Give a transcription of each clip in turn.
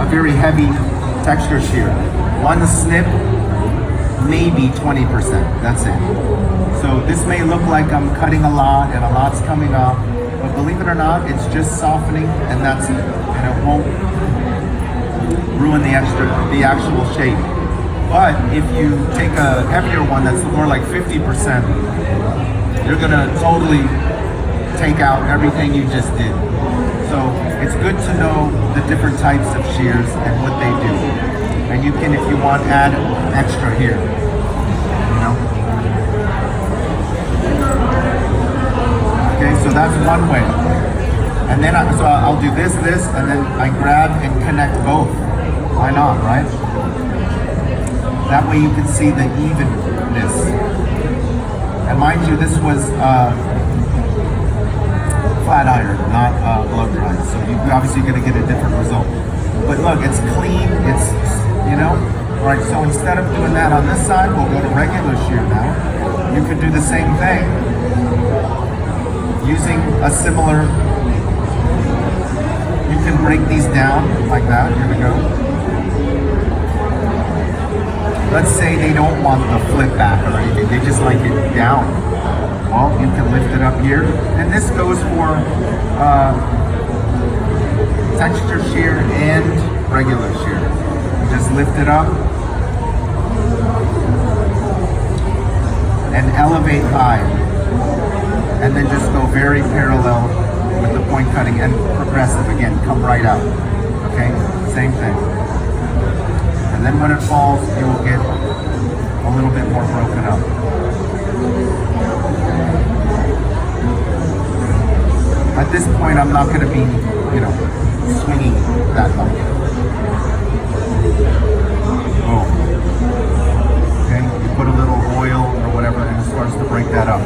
very heavy texture shear. One snip, maybe 20%, that's it. So this may look like I'm cutting a lot and a lot's coming off, but believe it or not, it's just softening and that's it. And it won't ruin the actual shape. But if you take a heavier one that's more like 50%, you're gonna totally take out everything you just did. So it's good to know the different types of shears and what they do. And you can, if you want, add extra here, you know? Okay, so that's one way. And then so I'll do this, and then I grab and connect both. Why not, right? That way you can see the evenness. And mind you, this was flat iron, not blow dry. So you're obviously gonna get a different result. But look, it's clean, it's, you know? All right, so instead of doing that on this side, we'll go to regular shear now. You could do the same thing using a similar, you can break these down like that, here we go. Let's say they don't want the flip back or anything, they just like it down. Well, you can lift it up here. And this goes for texture shear and regular shear. You just lift it up and elevate high. And then just go very parallel with the point cutting and progressive again, come right out. Okay, same thing. And then when it falls, you will get a little bit more broken up. At this point, I'm not going to be, you know, swinging that much. Boom. Okay, you put a little oil or whatever and it starts to break that up.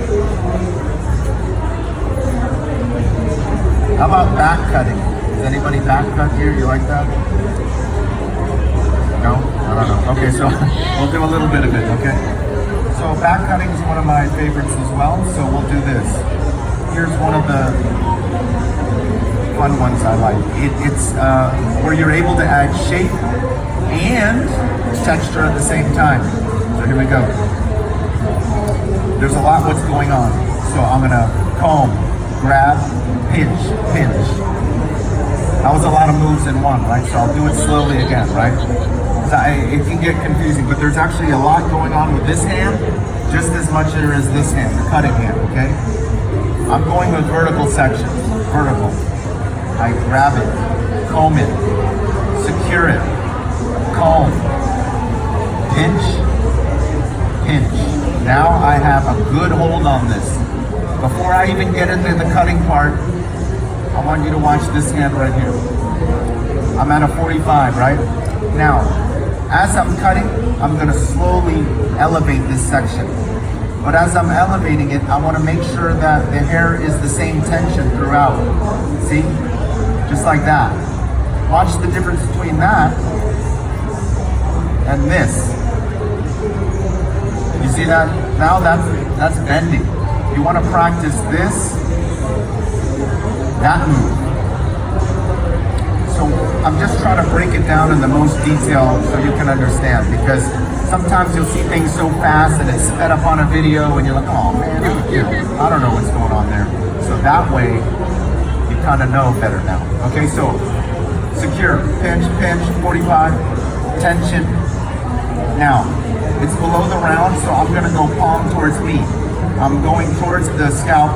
How about back cutting? Is anybody back cut here? You like that? No? I don't know. Okay, so we'll do a little bit of it, okay? So back cutting is one of my favorites as well, so we'll do this. Here's one of the fun ones I like. It's where you're able to add shape and texture at the same time. So here we go. There's a lot what's going on. So I'm gonna comb, grab, pinch, pinch. That was a lot of moves in one, right? So I'll do it slowly again, right? It can get confusing, but there's actually a lot going on with this hand, just as much there is this hand, the cutting hand, okay? I'm going with vertical sections, vertical. I grab it, comb it, secure it, comb, pinch, pinch. Now I have a good hold on this. Before I even get into the cutting part, I want you to watch this hand right here. I'm at a 45, right? Now, as I'm cutting, I'm gonna slowly elevate this section. But as I'm elevating it, I wanna make sure that the hair is the same tension throughout. See? Just like that. Watch the difference between that and this. You see that? Now that's bending. You wanna practice this, that move. So I'm just trying to break it down in the most detail so you can understand, because sometimes you'll see things so fast and it's sped up on a video and you're like, oh man, I don't know what's going on there. So that way, you kind of know better now. Okay, so secure, pinch, pinch, 45, tension. Now, it's below the round, so I'm gonna go palm towards me. I'm going towards the scalp.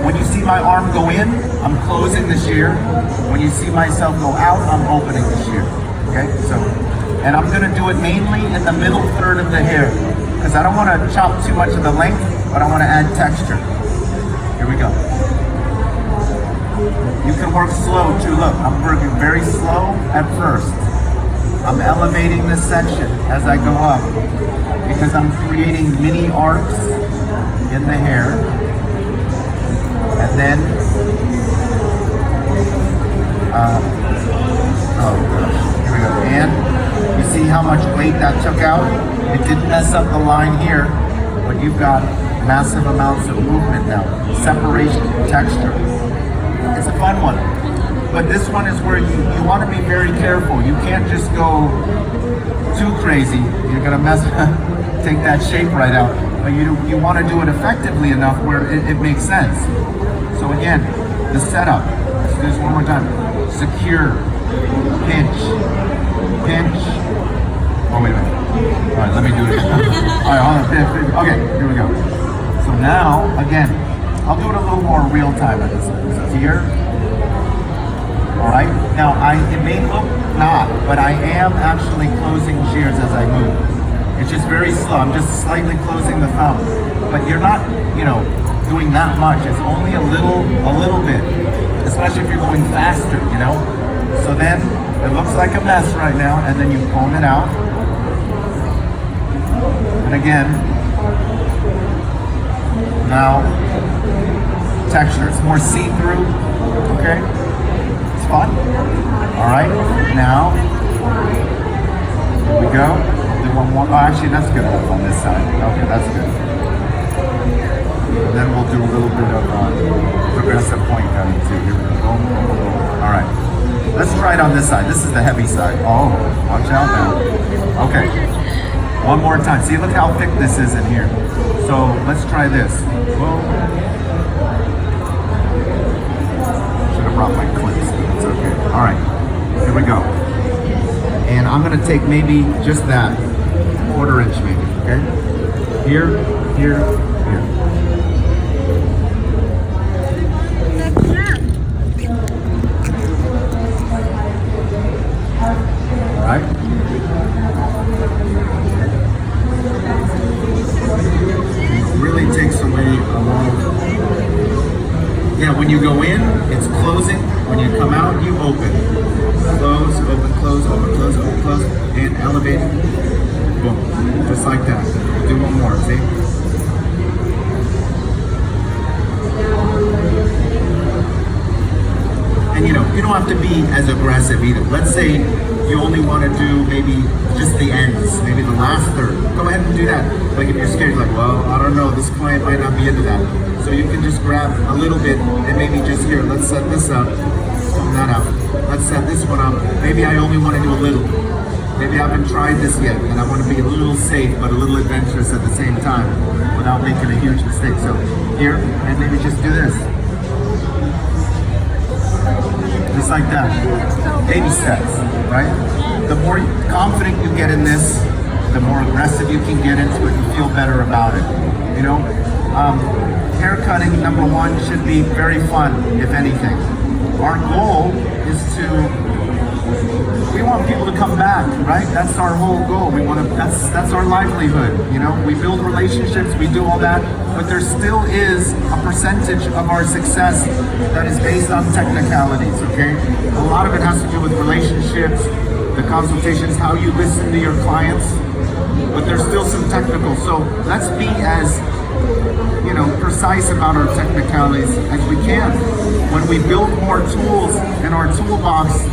When you see my arm go in, I'm closing the shear. When you see myself go out, I'm opening the shear. Okay, so, and I'm gonna do it mainly in the middle third of the hair, because I don't wanna chop too much of the length, but I wanna add texture. Here we go. You can work slow too. Look, I'm working very slow at first. I'm elevating this section as I go up, because I'm creating mini arcs in the hair. And then, oh gosh, here we go. And you see how much weight that took out? It didn't mess up the line here, but you've got massive amounts of movement now. Separation, texture. It's a fun one. but this one is where you want to be very careful. You can't just go too crazy. You're gonna mess take that shape right out. But you want to do it effectively enough where it makes sense. So again, the setup. Let's do this one more time. Secure, pinch, pinch. Oh wait a minute. All right, let me do it again. All right, hold on. Okay, here we go. So now, again, I'll do it a little more real time at this. So here. All right. Now, it may look not, but I am actually closing shears as I move. It's just very slow. I'm just slightly closing the thumb. But you're not, doing that much. It's only a little bit, especially if you're going faster, So then it looks like a mess right now, and then you comb it out. And again, now texture. It's more see-through. Okay, it's fun. All right, now here we go. I'll do one more. Oh, actually, that's good enough on this side. Okay, that's good. And then we'll do a little bit of progressive point cutting too. Here we go. All right. Let's try it on this side. This is the heavy side. Oh, watch out now. Okay. One more time. See, look how thick this is in here. So let's try this. Whoa. Should have brought my clips. It's okay. All right. Here we go. And I'm going to take maybe just that. 1/4 inch maybe. Okay? Here, here, here. Right? It really takes away a lot of... Yeah, when you go in, it's closing. When you come out, you open. Close, open, close, open, close, open, close. And elevate. Boom. Just like that. Do one more, see? And you don't have to be as aggressive either. Let's say you only want to do maybe just the ends, maybe the last third. Go ahead and do that. Like if you're scared, you're like, well, I don't know, this client might not be into that. So you can just grab a little bit and maybe just here, let's set this up, foam that up. Let's set this one up. Maybe I only want to do a little. Maybe I haven't tried this yet and I want to be a little safe but a little adventurous at the same time without making a huge mistake. So here, and maybe just do this. Just like that. Baby steps, right? The more confident you get in this, the more aggressive you can get into it and feel better about it. Hair cutting, number one, should be very fun, if anything. Our goal is we want people to come back, right? That's our whole goal. That's our livelihood, We build relationships, we do all that, but there still is a percentage of our success that is based on technicalities, okay? A lot of it has to do with relationships, the consultations, how you listen to your clients, but there's still some technical. So let's be as, precise about our technicalities as we can. When we build more tools in our toolbox,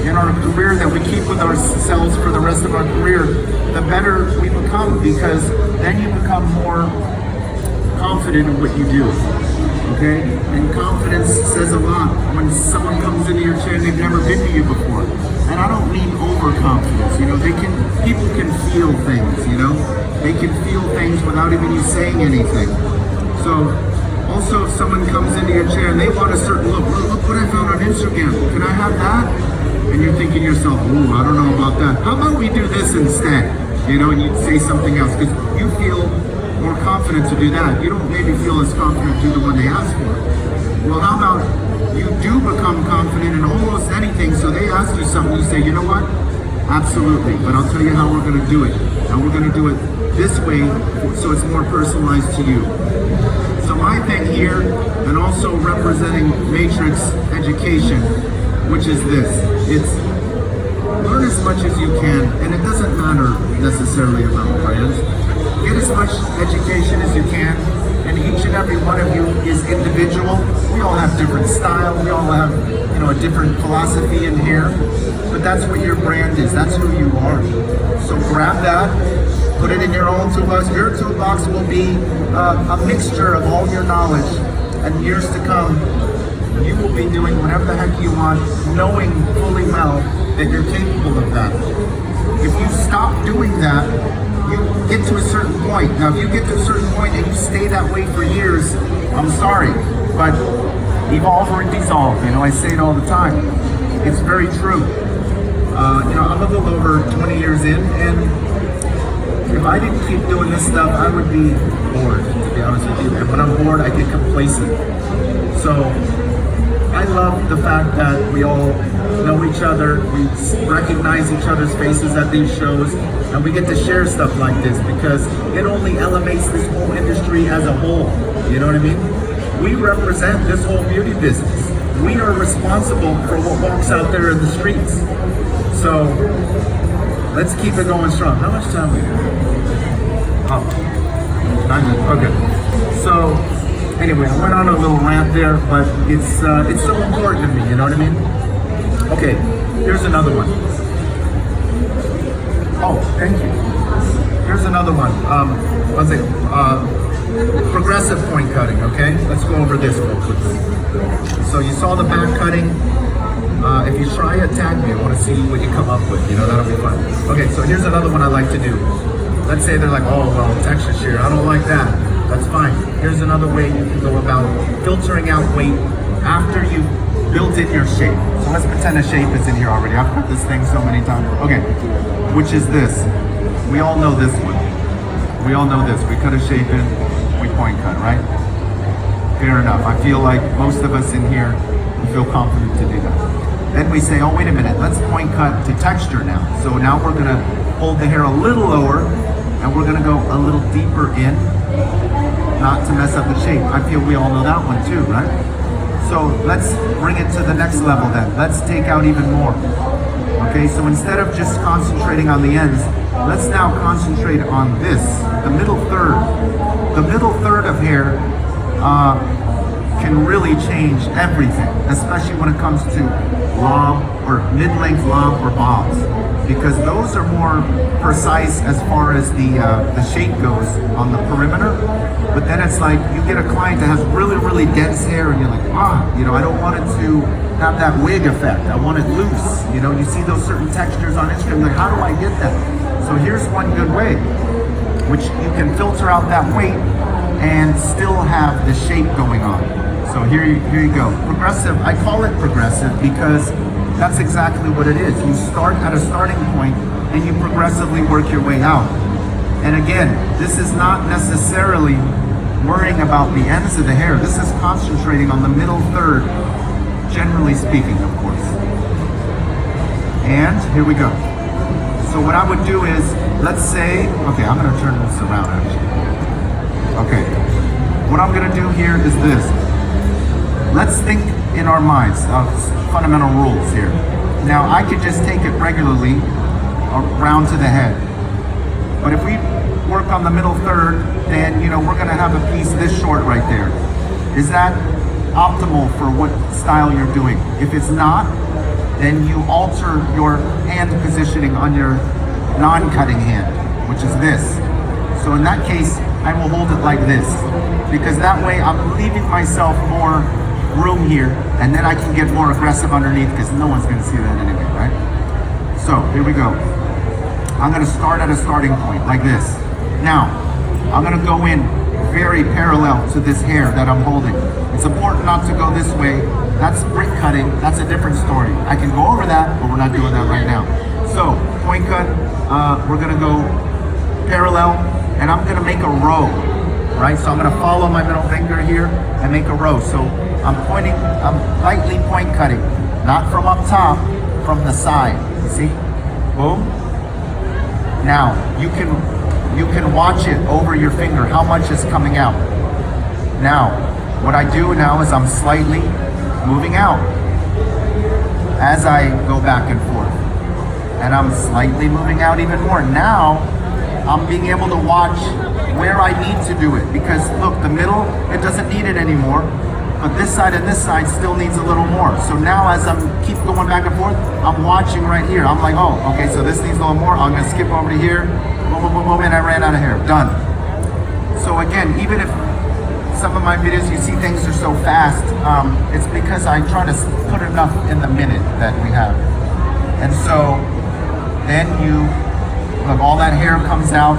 in our career that we keep with ourselves for the rest of our career, the better we become, because then you become more confident in what you do, okay? And confidence says a lot when someone comes into your chair and they've never been to you before. And I don't mean overconfidence, people can feel things, They can feel things without even you saying anything. So, also if someone comes into your chair and they want a certain look, look what I found on Instagram, can I have that? And you're thinking to yourself, ooh, I don't know about that. How about we do this instead? And you say something else, because you feel more confident to do that. You don't maybe feel as confident to do the one they asked for. Well, how about you do become confident in almost anything, so they ask you something, you say, you know what? Absolutely, but I'll tell you how we're gonna do it. And we're gonna do it this way, so it's more personalized to you. So my thing here, and also representing Matrix Education, which is this, it's learn as much as you can, and it doesn't matter necessarily about brands. Get as much education as you can, and each and every one of you is individual. We all have different style, we all have, a different philosophy in here, but that's what your brand is, that's who you are. So grab that, put it in your own toolbox. Your toolbox will be a mixture of all your knowledge, and years to come, you will be doing whatever the heck you want, knowing fully well that you're capable of that. If you stop doing that, you get to a certain point. Now, if you get to a certain point and you stay that way for years, I'm sorry, but evolve or dissolve. You know, I say it all the time. It's very true. You know, I'm a little over 20 years in, and if I didn't keep doing this stuff, I would be bored, to be honest with you. And when I'm bored, I get complacent. So I love the fact that we all know each other, we recognize each other's faces at these shows, and we get to share stuff like this because it only elevates this whole industry as a whole. You know what I mean? We represent this whole beauty business. We are responsible for what walks out there in the streets. So let's keep it going strong. How much time we have? Oh, 9 minutes. Okay. So anyway, I went on a little rant there, but it's so important to me. You know what I mean? Okay. Here's another one. Oh, thank you. Here's another one. What's it? Progressive point cutting. Okay. Let's go over this real quick. So you saw the back cutting. If you try it, tag me. I want to see what you come up with. You know, that'll be fun. Okay, so here's another one I like to do. Let's say they're like, oh, well, texture shear, I don't like that. That's fine. Here's another way you can go about filtering out weight after you've built in your shape. So let's pretend a shape is in here already. I've cut this thing so many times. Okay, which is this. We all know this one. We all know this. We cut a shape in, we point cut, right? Fair enough. I feel like most of us in here feel confident to do that. Then we say, oh, wait a minute, let's point cut to texture now. So now we're gonna hold the hair a little lower and we're gonna go a little deeper in, not to mess up the shape. I feel we all know that one too, right? So let's bring it to the next level then. Let's take out even more. Okay, so instead of just concentrating on the ends, let's now concentrate on this, the middle third. The middle third of hair can really change everything, especially when it comes to lob or mid-length lob or bobs, because those are more precise as far as the shape goes on the perimeter. But then it's like you get a client that has really, really dense hair and you're like, you know, I don't want it to have that wig effect. I want it loose. You know, you see those certain textures on Instagram, like, how do I get that? So here's one good way, which you can filter out that weight and still have the shape going on. So here you go. Progressive, I call it progressive because that's exactly what it is. You start at a starting point and you progressively work your way out. And again, this is not necessarily worrying about the ends of the hair. This is concentrating on the middle third, generally speaking, of course. And here we go. So what I would do is, let's say, okay, I'm gonna turn this around actually. Okay, what I'm gonna do here is this. Let's think in our minds of fundamental rules here. Now, I could just take it regularly around to the head. But if we work on the middle third, then, you know, we're gonna have a piece this short right there. Is that optimal for what style you're doing? If it's not, then you alter your hand positioning on your non-cutting hand, which is this. So in that case, I will hold it like this, because that way I'm leaving myself more room here, and then I can get more aggressive underneath because no one's gonna see that anyway, right? So here we go. I'm gonna start at a starting point like this. Now, I'm gonna go in very parallel to this hair that I'm holding. It's important not to go this way. That's brick cutting, that's a different story. I can go over that, but we're not doing that right now. So, point cut, we're gonna go parallel, and I'm gonna make a row, right? So I'm gonna follow my middle finger here and make a row. So I'm lightly point cutting, not from up top, from the side, you see? Boom. Now, you can watch it over your finger, how much is coming out. Now, what I do now is I'm slightly moving out as I go back and forth. And I'm slightly moving out even more. Now, I'm being able to watch where I need to do it, because look, the middle, it doesn't need it anymore, but this side and this side still needs a little more. So now as I'm keep going back and forth, I'm watching right here. I'm like, oh, okay, so this needs a little more. I'm gonna skip over to here, boom, boom, boom, boom, and I ran out of hair, done. So again, even if some of my videos, you see things are so fast. It's because I try to put enough in the minute that we have. And so then you, look, all that hair comes out,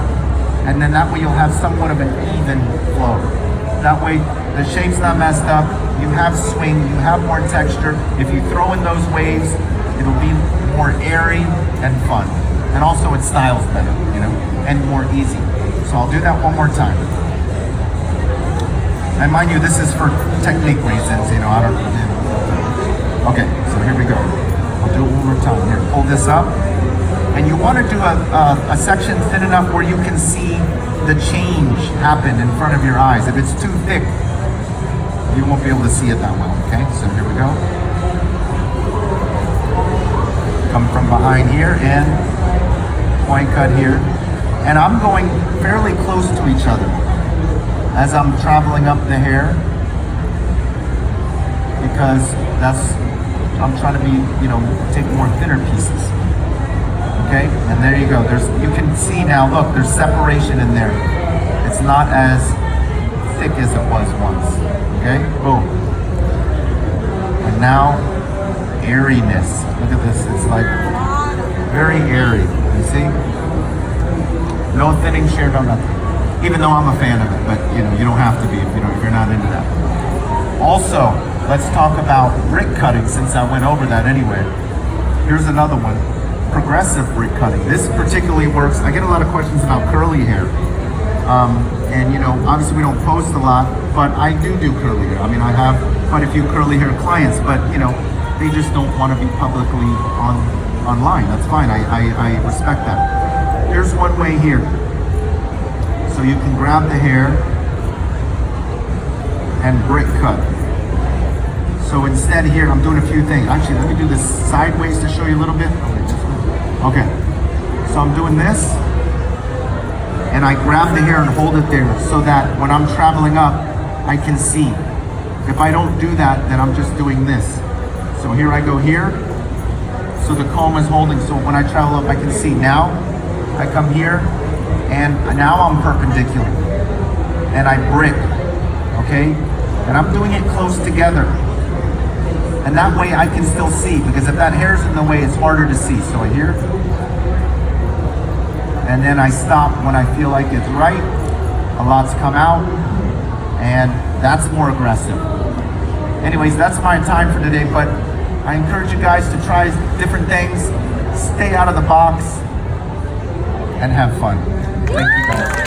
and then that way you'll have somewhat of an even flow. That way the shape's not messed up, you have swing, you have more texture. If you throw in those waves, it'll be more airy and fun. And also it styles better, you know, and more easy. So I'll do that one more time. And mind you, this is for technique reasons, you know, I don't, you know. Okay, so here we go. I'll do it one more time. Here, pull this up. And you want to do a section thin enough where you can see the change happen in front of your eyes. If it's too thick, you won't be able to see it that well, okay? So here we go. Come from behind here and point cut here. And I'm going fairly close to each other as I'm traveling up the hair, because I'm trying to be, you know, take more thinner pieces. Okay, and there you go. You can see now, look, there's separation in there. It's not as thick as it was once. Okay, boom. And now, airiness. Look at this, it's like very airy, you see? No thinning shear, no nothing. Even though I'm a fan of it, but you know, you don't have to be if you're not into that. Also, let's talk about brick cutting, since I went over that anyway. Here's another one. Progressive brick cutting. This particularly works. I get a lot of questions about curly hair. And you know, obviously we don't post a lot, but I do curly hair. I mean, I have quite a few curly hair clients, but you know, they just don't want to be publicly online. That's fine. I respect that. Here's one way here. So you can grab the hair and brick cut. So instead here, I'm doing a few things. Actually, let me do this sideways to show you a little bit. Okay, so I'm doing this, and I grab the hair and hold it there so that when I'm traveling up, I can see. If I don't do that, then I'm just doing this. So here I go here, so the comb is holding, so when I travel up, I can see. Now, I come here, and now I'm perpendicular, and I brick, okay? And I'm doing it close together. And that way I can still see, because if that hair's in the way, it's harder to see. So here, and then I stop when I feel like it's right. A lot's come out, and that's more aggressive. Anyways, that's my time for today, but I encourage you guys to try different things, stay out of the box, and have fun. Thank you guys.